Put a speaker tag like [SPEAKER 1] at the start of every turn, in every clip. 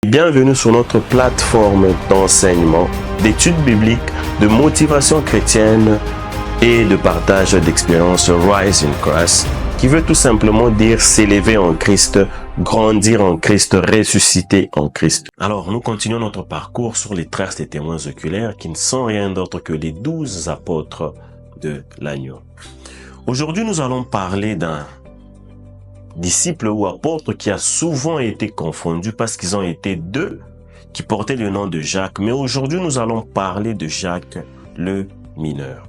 [SPEAKER 1] Bienvenue sur notre plateforme d'enseignement, d'études bibliques, de motivation chrétienne et de partage d'expériences Rise in Christ, qui veut tout simplement dire s'élever en Christ, grandir en Christ, ressusciter en Christ. Alors, nous continuons notre parcours sur les traces des témoins oculaires qui ne sont rien d'autre que les 12 apôtres de l'agneau. Aujourd'hui, nous allons parler d'un disciple ou apôtre qui a souvent été confondu parce qu'ils ont été deux qui portaient le nom de Jacques. Mais aujourd'hui, nous allons parler de Jacques le mineur.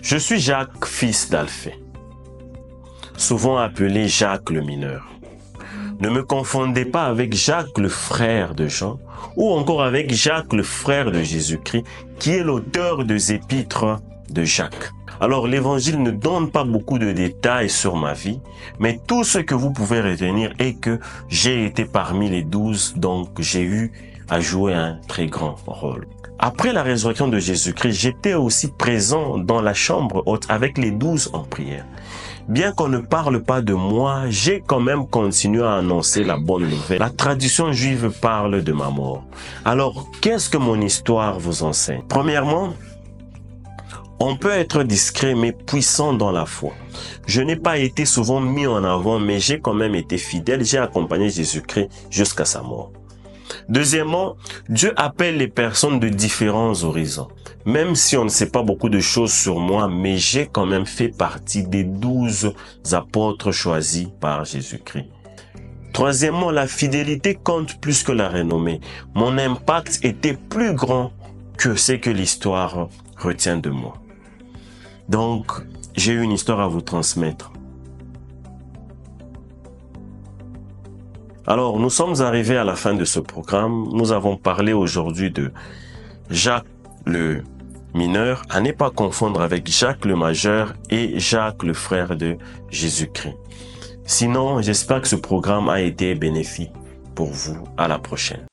[SPEAKER 1] Je suis Jacques, fils d'Alphée, souvent appelé Jacques le mineur. Ne me confondez pas avec Jacques le frère de Jean ou encore avec Jacques le frère de Jésus-Christ qui est l'auteur des épîtres de Jacques. Alors l'évangile ne donne pas beaucoup de détails sur ma vie, mais tout ce que vous pouvez retenir est que j'ai été parmi les 12, donc j'ai eu à jouer un très grand rôle. Après la résurrection de Jésus-Christ, j'étais aussi présent dans la chambre haute avec les 12 en prière. Bien qu'on ne parle pas de moi, j'ai quand même continué à annoncer la bonne nouvelle. La tradition juive parle de ma mort. Alors, qu'est-ce que mon histoire vous enseigne? Premièrement, on peut être discret mais puissant dans la foi. Je n'ai pas été souvent mis en avant, mais j'ai quand même été fidèle. J'ai accompagné Jésus-Christ jusqu'à sa mort. Deuxièmement, Dieu appelle les personnes de différents horizons. Même si on ne sait pas beaucoup de choses sur moi, mais j'ai quand même fait partie des 12 apôtres choisis par Jésus-Christ. Troisièmement, la fidélité compte plus que la renommée. Mon impact était plus grand que ce que l'histoire retient de moi. Donc, j'ai une histoire à vous transmettre. Alors, nous sommes arrivés à la fin de ce programme. Nous avons parlé aujourd'hui de Jacques le mineur, à ne pas confondre avec Jacques le majeur et Jacques le frère de Jésus-Christ. Sinon, j'espère que ce programme a été bénéfique pour vous. À la prochaine.